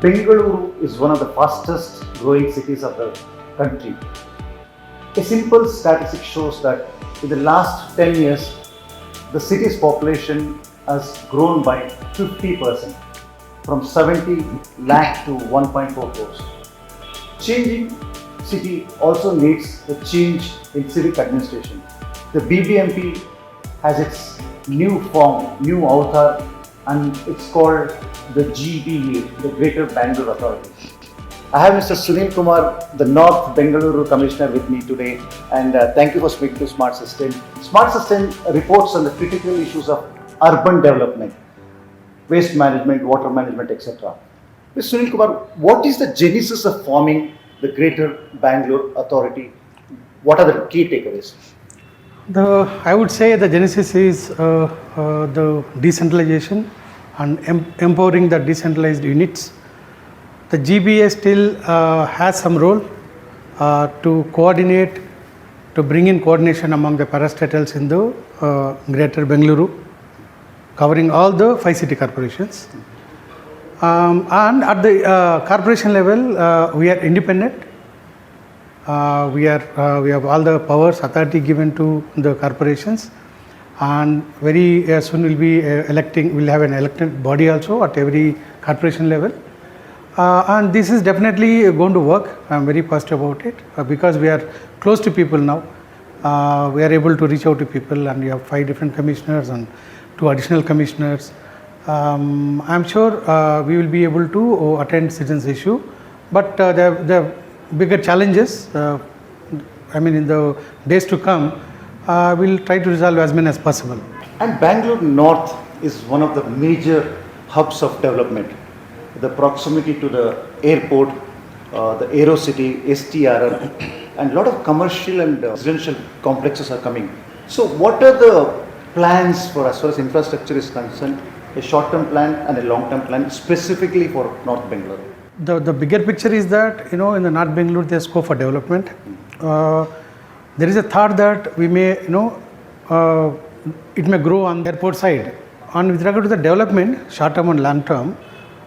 Bengaluru is one of the fastest growing cities of the country. A simple statistic shows that in the last 10 years, the city's population has grown by 50%, from 70 lakh to 1.4 crores. Changing city also needs a change in civic administration. The BBMP has its new form, new avatar, and it's called the GBA, the Greater Bengaluru Authority. I have Mr. Sunil Kumar, the North Bengaluru Commissioner, with me today, and thank you for speaking to Smart Sustain. Smart Sustain reports on the critical issues of urban development, waste management, water management, etc. Mr. Sunil Kumar, what is the genesis of forming the Greater Bengaluru Authority? What are the key takeaways? I would say the genesis is the decentralization and empowering the decentralized units. The GBA still has some role to coordinate, to bring in coordination among the parastatals in the Greater Bengaluru, covering all the 5 city corporations. And at the corporation level, we are independent. We have all the powers, authority given to the corporations, and very soon we'll have an elected body also at every corporation level. And this is definitely going to work. I'm very positive about it because we are close to people now. We are able to reach out to people, and we have 5 different commissioners and 2 additional commissioners. I'm sure we will be able to attend citizens' issue, but the bigger challenges, in the days to come, we'll try to resolve as many as possible. And Bangalore North is one of the major hubs of development. The proximity to the airport, the Aerocity, STRR, and a lot of commercial and residential complexes are coming. So what are the plans for as far as infrastructure is concerned, a short-term plan and a long-term plan specifically for North Bangalore? The bigger picture is that, in the North Bengaluru there's scope for development. There is a thought that we may, it may grow on the airport side. And with regard to the development, short term and long term,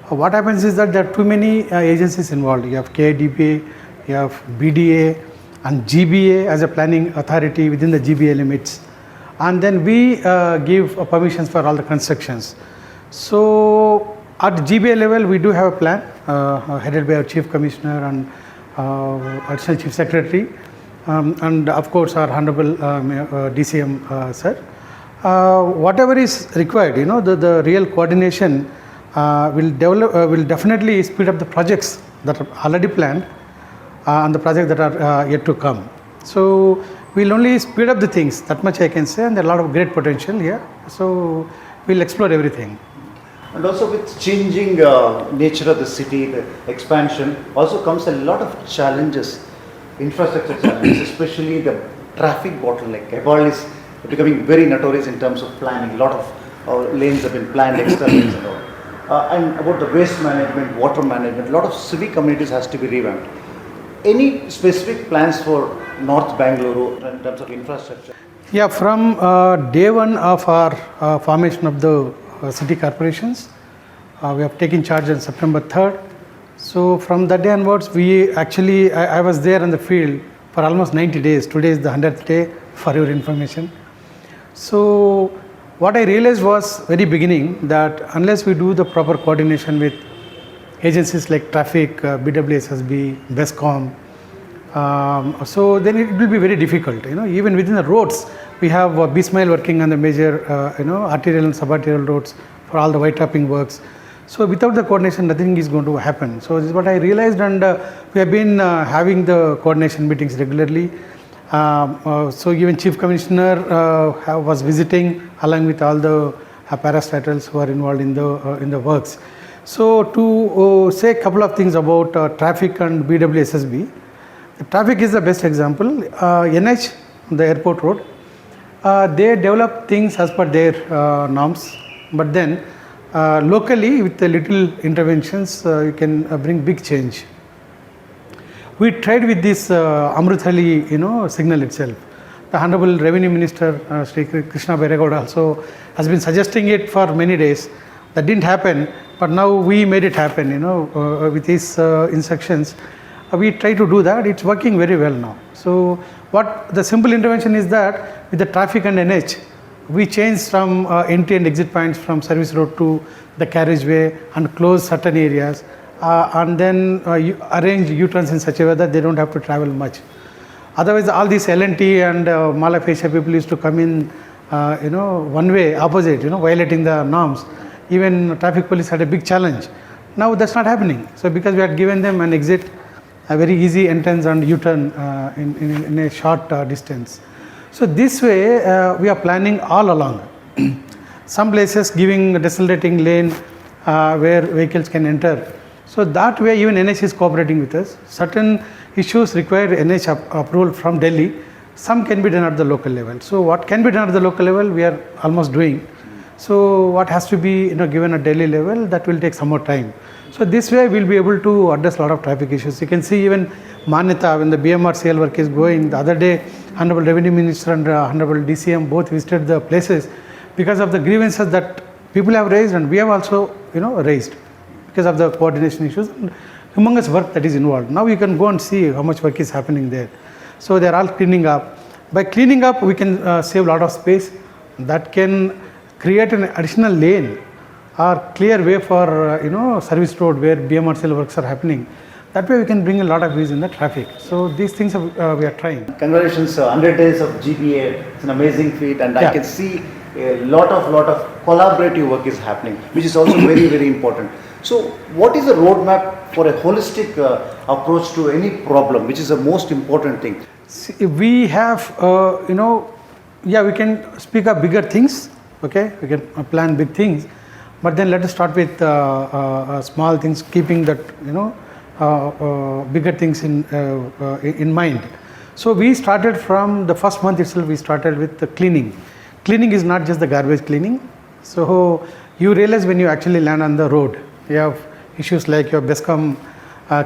what happens is that there are too many agencies involved. You have KDPA, you have BDA and GBA as a planning authority within the GBA limits. And then we give permissions for all the constructions. So at GBA level, we do have a plan headed by our Chief Commissioner and Additional Chief Secretary, and of course our Honorable DCM sir. Whatever is required, the real coordination will definitely speed up the projects that are already planned and the projects that are yet to come. So we'll only speed up the things, that much I can say, and there are a lot of great potential here. So we'll explore everything. And also with changing nature of the city, the expansion, also comes a lot of challenges, infrastructure challenges, especially the traffic bottleneck. Evolve is becoming very notorious in terms of planning. A lot of lanes have been planned, extra lanes and all. And about the waste management, water management, a lot of civic communities has to be revamped. Any specific plans for North Bangalore in terms of infrastructure? Yeah, from day one of our formation of the city corporations, we have taken charge on September 3rd. So from that day onwards, I was there in the field for almost 90 days. Today is the 100th day, for your information. So what I realized was very beginning that unless we do the proper coordination with agencies like traffic, BWSSB, BESCOM, so then it will be very difficult. Even within the roads, we have BSMILE working on the major, arterial and subarterial roads for all the white topping works. So without the coordination, nothing is going to happen. So this is what I realized, and we have been having the coordination meetings regularly. So even Chief Commissioner was visiting along with all the parastatals who are involved in the works. So to say a couple of things about traffic and BWSSB, the traffic is the best example. NH, the airport road, they develop things as per their norms, but then locally with the little interventions you can bring big change. We tried with this Amrithali, signal itself. The Honorable Revenue Minister Sri Krishna Kempegowda also has been suggesting it for many days, That didn't happen, but now we made it happen, with these instructions. We try to do that. It's working very well now. So what the simple intervention is that with the traffic and NH, we change from entry and exit points from service road to the carriageway and close certain areas, and then you arrange U-turns in such a way that they don't have to travel much. Otherwise, all these L&T and Mala Fascia people used to come in, one way opposite, violating the norms. Even traffic police had a big challenge. Now that's not happening. So because we had given them an exit, a very easy entrance and U-turn in a short distance. So this way we are planning all along. Some places giving a decelerating lane where vehicles can enter. So that way even NH is cooperating with us. Certain issues require NH approval from Delhi. Some can be done at the local level. So what can be done at the local level, we are almost doing. So what has to be given at Delhi level, that will take some more time. So this way we will be able to address a lot of traffic issues. You can see even Manjunath, when the BMRCL work is going, the other day Honorable Revenue Minister and Honorable DCM both visited the places because of the grievances that people have raised, and we have also raised because of the coordination issues and humongous work that is involved. Now you can go and see how much work is happening there. So they are all cleaning up. By cleaning up, we can save a lot of space. That can create an additional lane or clear way for service road where BMRCL works are happening. That way we can bring a lot of ease in the traffic. So these things we are trying. Congratulations, 100 days of GBA. It's an amazing feat, and I can see a lot of collaborative work is happening, which is also very, very important. So what is the roadmap for a holistic approach to any problem, which is the most important thing? See, we have, we can speak of bigger things, okay? We can plan big things, but then let us start with small things, keeping that, bigger things in mind. So we started from the first month itself, we started with the cleaning. Cleaning is not just the garbage cleaning. So you realize when you actually land on the road, you have issues like your BESCOM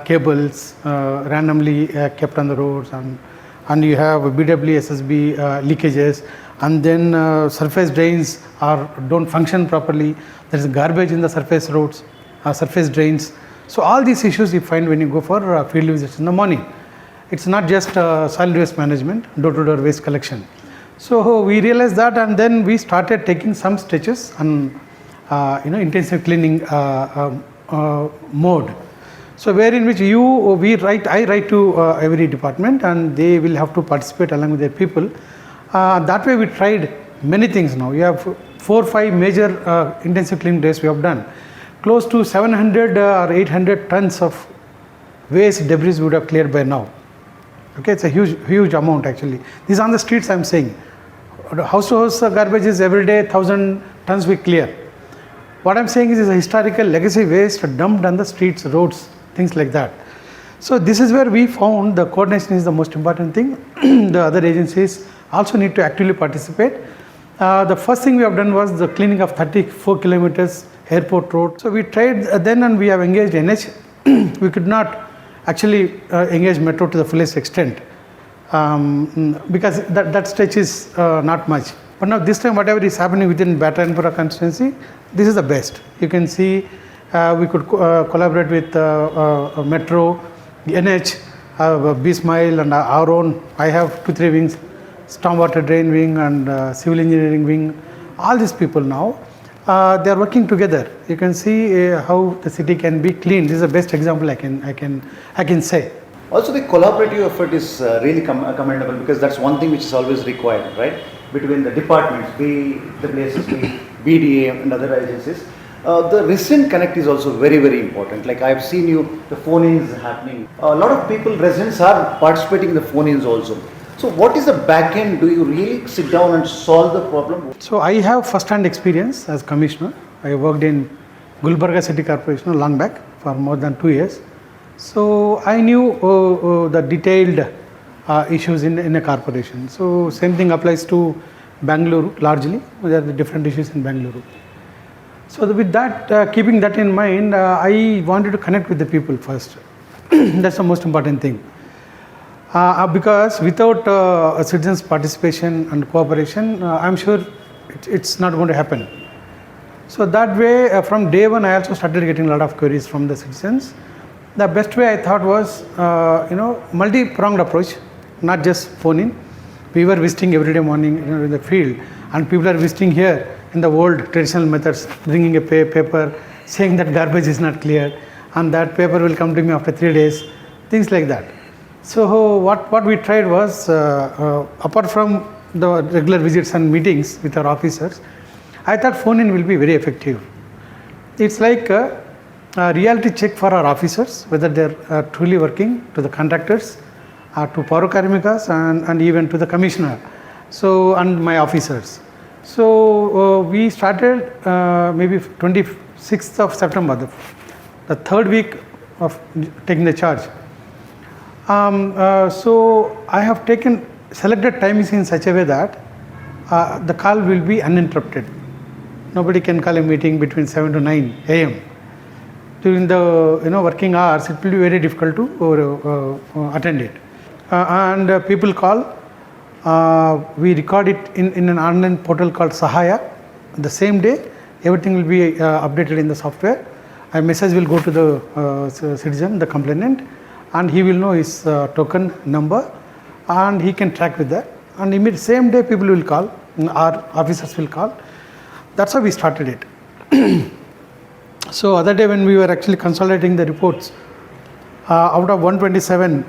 cables randomly kept on the roads, and you have BWSSB leakages, and then surface drains don't function properly. There is garbage in the surface roads, surface drains. So all these issues you find when you go for field visits in the morning. It's not just solid waste management, door-to-door waste collection. So we realized that, and then we started taking some stretches and intensive cleaning mode. So where in which I write to every department, and they will have to participate along with their people. That way we tried many things now. We have 4 or 5 major intensive cleaning days we have done. Close to 700 or 800 tons of waste debris we would have cleared by now. Okay, it's a huge amount actually. These are on the streets I am saying. House to house garbage is every day 1,000 tons we clear. What I am saying is a historical legacy waste dumped on the streets, roads, things like that. So this is where we found the coordination is the most important thing. The other agencies also need to actively participate. The first thing we have done was the cleaning of 34 kilometers airport road. So we tried then, and we have engaged NH. We could not actually engage metro to the fullest extent because that stretch is not much. But now this time whatever is happening within Battayanpura constituency, this is the best. You can see we could collaborate with metro, NH, B-Smile, and our own. I have 2-3 wings, stormwater drain wing and civil engineering wing. All these people now, they are working together. You can see how the city can be clean. This is the best example I can say. Also, the collaborative effort is really commendable, because that's one thing which is always required, right? Between the departments, be the places, be BDA and other agencies. The resident connect is also very, very important. Like I've seen the phone-ins happening. A lot of people, residents are participating in the phone-ins also. So what is the back end? Do you really sit down and solve the problem? So I have first-hand experience as commissioner. I worked in Gulbarga City Corporation long back for more than 2 years. So I knew the detailed issues in a corporation. So same thing applies to Bangalore largely. There are the different issues in Bangalore. So with that, keeping that in mind, I wanted to connect with the people first. That's the most important thing. Because without citizens' participation and cooperation, I'm sure it's not going to happen. So that way, from day one, I also started getting a lot of queries from the citizens. The best way I thought was, multi-pronged approach, not just phone in. We were visiting every day morning, in the field, and people are visiting here in the old traditional methods, bringing a paper, saying that garbage is not clear, and that paper will come to me after 3 days, things like that. So what we tried was, apart from the regular visits and meetings with our officers, I thought phone-in will be very effective. It's like a reality check for our officers, whether they're truly working, to the contractors, to Pauro Karmikas, and even to the commissioner, so, and my officers. So we started maybe 26th of September, the third week of taking the charge. So I have selected timings in such a way that the call will be uninterrupted. Nobody can call a meeting between 7 to 9 a.m. During the working hours, it will be very difficult to attend it. And people call. We record it in an online portal called Sahaya. The same day, everything will be updated in the software. A message will go to the citizen, the complainant, and he will know his token number, and he can track with that. And immediately same day, people will call. Our officers will call. That's how we started it. So other day when we were actually consolidating the reports, out of 127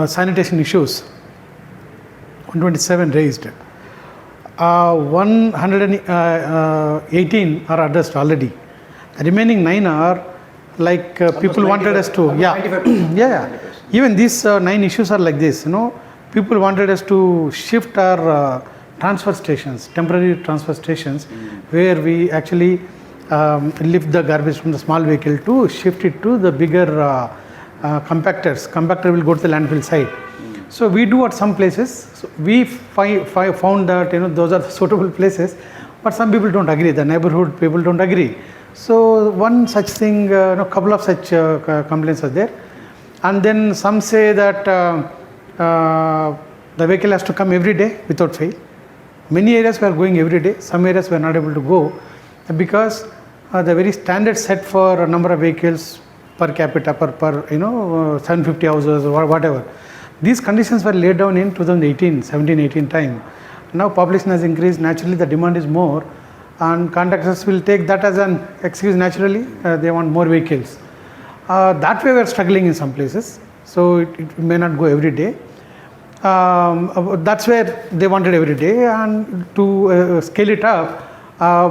sanitation issues, 127 raised, 118 are addressed already. The remaining 9 are like people wanted us to, yeah. Even these 9 issues are like this, people wanted us to shift our transfer stations, temporary transfer stations, where we actually lift the garbage from the small vehicle to shift it to the bigger compactors. Compactor will go to the landfill site. So we do at some places. So we found that those are the suitable places, but some people don't agree. The neighborhood people don't agree. So one such thing, couple of such complaints are there, and then some say that the vehicle has to come every day without fail. Many areas we are going every day. Some areas we are not able to go because the very standard set for a number of vehicles per capita per 750 houses or whatever. These conditions were laid down in 17-18 time. Now population has increased, naturally the demand is more, and contractors will take that as an excuse naturally. They want more vehicles. That way we are struggling in some places, so it may not go every day. That's where they wanted every day, and to scale it up,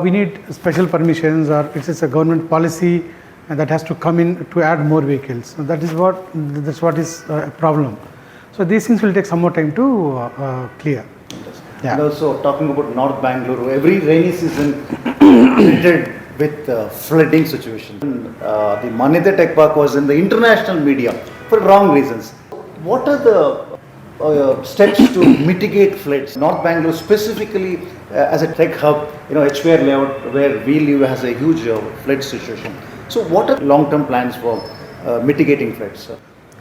we need special permissions, or it is a government policy that has to come in to add more vehicles. So that's what is a problem. So these things will take some more time to clear. Yeah. And also talking about North Bangalore, every rainy season treated with flooding situation. The Manjunath Tech Park was in the international media for wrong reasons. What are the steps to mitigate floods? North Bangalore specifically as a tech hub, HVR layout where we live has a huge flood situation. So what are long-term plans for mitigating floods?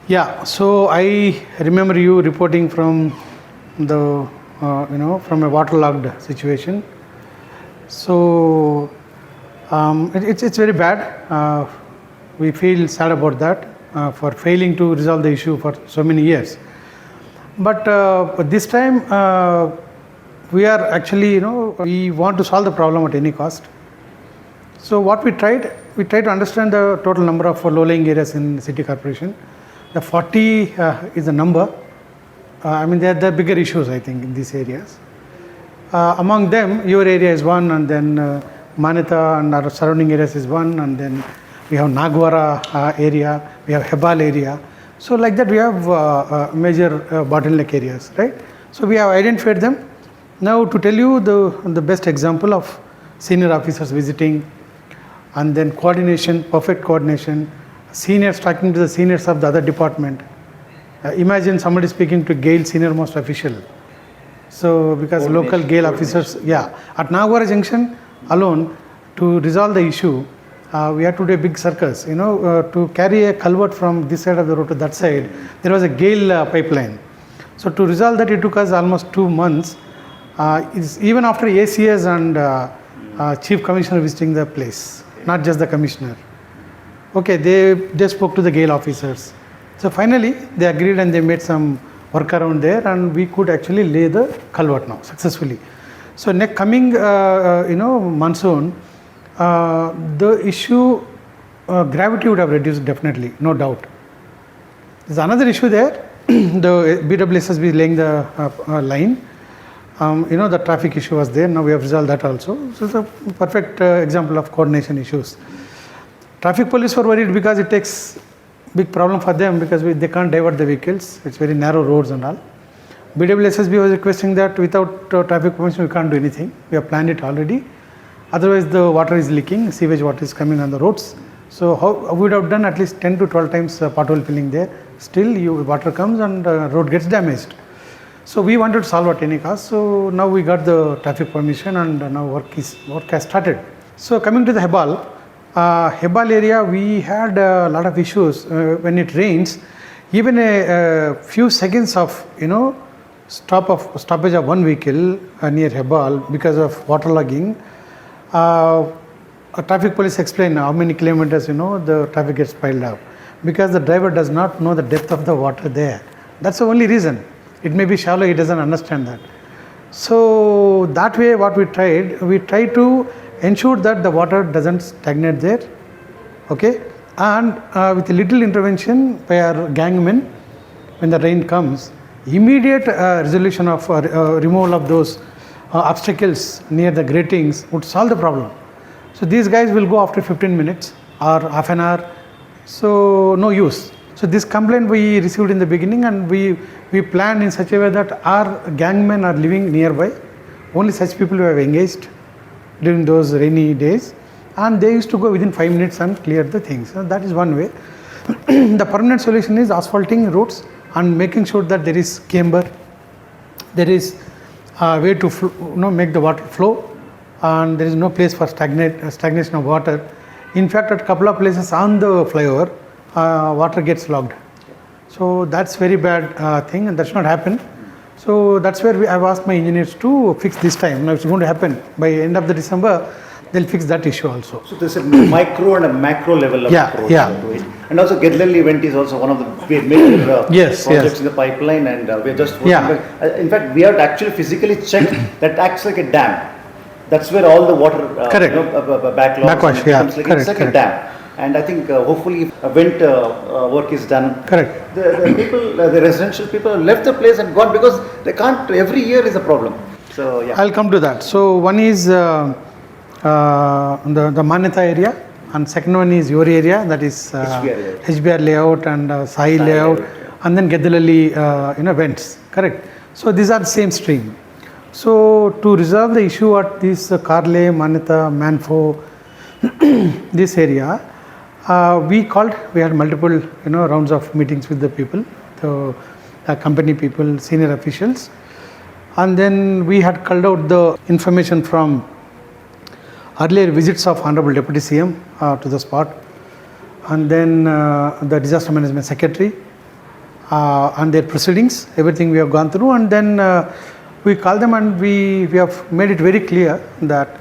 Yeah, so I remember you reporting from the from a waterlogged situation. So it's very bad. We feel sad about that for failing to resolve the issue for so many years. But this time we are actually we want to solve the problem at any cost. So what we tried to understand the total number of low-lying areas in the city corporation. The 40 is the number. They are the bigger issues, I think, in these areas. Among them, your area is one, and then Manita and our surrounding areas is one, and then we have Nagwara area, we have Hebal area. So like that, we have major bottleneck areas, right? So we have identified them. Now to tell you the best example of senior officers visiting, and then coordination, perfect coordination, seniors talking to the seniors of the other department. Imagine somebody speaking to GAIL senior most official. So because local GAIL officers, at Nagwara Junction alone, to resolve the issue, we had to do a big circus. To carry a culvert from this side of the road to that side, there was a GAIL pipeline. So to resolve that, it took us almost 2 months. Even after ACS and chief commissioner visiting the place, not just the commissioner. Okay, they spoke to the GAIL officers. So finally, they agreed and they made some work around there, and we could actually lay the culvert now successfully. So next coming, monsoon, the issue, gravity would have reduced definitely, no doubt. There's another issue there. The BWSSB is laying the line. The traffic issue was there. Now we have resolved that also. So it's a perfect example of coordination issues. Traffic police were worried because it takes big problem for them because they can't divert the vehicles. It's very narrow roads and all. BWSSB was requesting that without traffic permission we can't do anything. We have planned it already. Otherwise the water is leaking, sewage water is coming on the roads. So we would have done at least 10 to 12 times pothole filling there. Still water comes and road gets damaged. So we wanted to solve at any cost. So now we got the traffic permission and now work has started. So coming to the Hebal. Hebal area, we had a lot of issues when it rains. Even a few seconds of stoppage of one vehicle near Hebal because of waterlogging. A traffic police explained how many kilometers the traffic gets piled up because the driver does not know the depth of the water there. That's the only reason. It may be shallow, he doesn't understand that. So that way what we tried to ensure that the water doesn't stagnate there, okay, and with a little intervention by our gangmen, when the rain comes, immediate resolution of removal of those obstacles near the gratings would solve the problem. So these guys will go after 15 minutes or half an hour, so no use. So this complaint we received in the beginning, and we planned in such a way that our gangmen are living nearby, only such people who have engaged during those rainy days, and they used to go within 5 minutes and clear the things. So that is one way. The permanent solution is asphalting roads and making sure that there is camber, there is a way to make the water flow, and there is no place for stagnation of water. In fact, at a couple of places on the flyover, water gets logged. So that's very bad thing, and that should not happen. So that's where I've asked my engineers to fix this time. Now it's going to happen by end of the December. They'll fix that issue also. So there's a micro and a macro level of approach to it. And also Gedlalli event is also one of the major projects in the pipeline, and we're just working. In fact, we have to actually physically check that acts like a dam. That's where all the water backwash becomes it's like a dam. And I think hopefully vent work is done. Correct. The people, the residential people left the place and gone because they can't, every year is a problem. So yeah. I'll come to that. So one is the Manjunath area, and second one is your area, that is HBR layout and Sai layout, and then Gedlalli vents. Correct. So these are the same stream. So to resolve the issue at this Karle, Manjunath, Manfo, this area, we had multiple rounds of meetings with the people, the company people, senior officials, and then we had culled out the information from earlier visits of Honorable Deputy CM to the spot, and then the Disaster Management Secretary and their proceedings, everything we have gone through, and then we called them and we have made it very clear that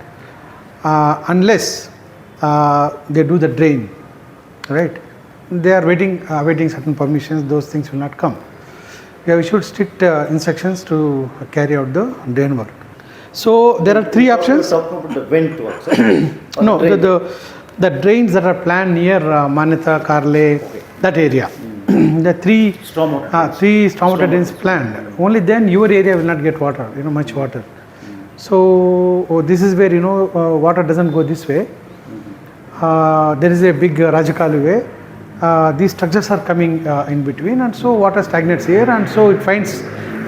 unless they do the drain, right, they are awaiting certain permissions, those things will not come. We have issued strict instructions to carry out the drain work. So there are three options. Talking about the vent work, no, the drains that are planned near Manjunath, Karle, that area. The three stormwater drains planned. Only then your area will not get water, much water. So this is where water doesn't go this way. There is a big Rajakalu way. These structures are coming in between, and so water stagnates here, and so it finds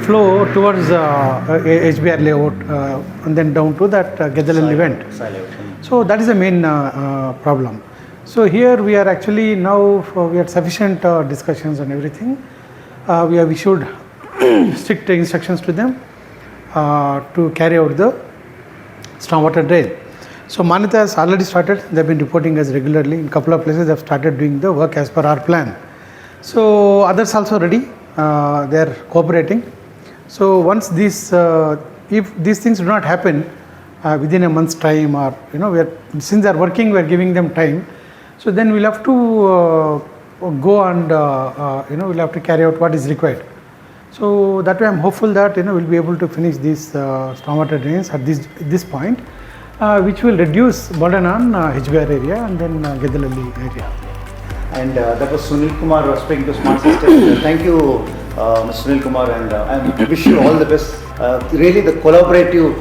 flow towards HBR layout and then down to that Gedlalli event. So that is the main problem. So here we are actually now we had sufficient discussions and everything. We have issued strict instructions to them to carry out the stormwater drain. So Manjunath has already started. They have been reporting us regularly. In a couple of places they have started doing the work as per our plan. So others also ready. They are cooperating. So once these, if these things do not happen, within a month's time, or since they are working, we are giving them time. So then we'll have to go and we'll have to carry out what is required. So that way I'm hopeful that we'll be able to finish these stormwater drains at this point, which will reduce burden on HBR area and then Gedalalli area. And that was Sunil Kumar speaking to Smart Sustain. Thank you, Mr. Sunil Kumar, and I wish you all the best. Really, the collaborative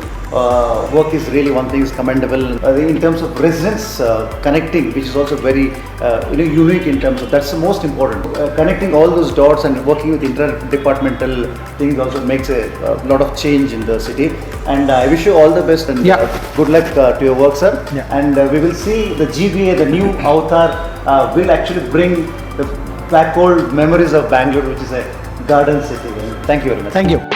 work is really one thing is commendable. In terms of residents connecting, which is also very unique in terms of, that's the most important. Connecting all those dots and working with interdepartmental things also makes a lot of change in the city. And I wish you all the best and good luck to your work, sir. Yeah. And we will see the GBA, the new avatar, will actually bring the back old memories of Bangalore, which is a garden city. Thank you very much. Thank you.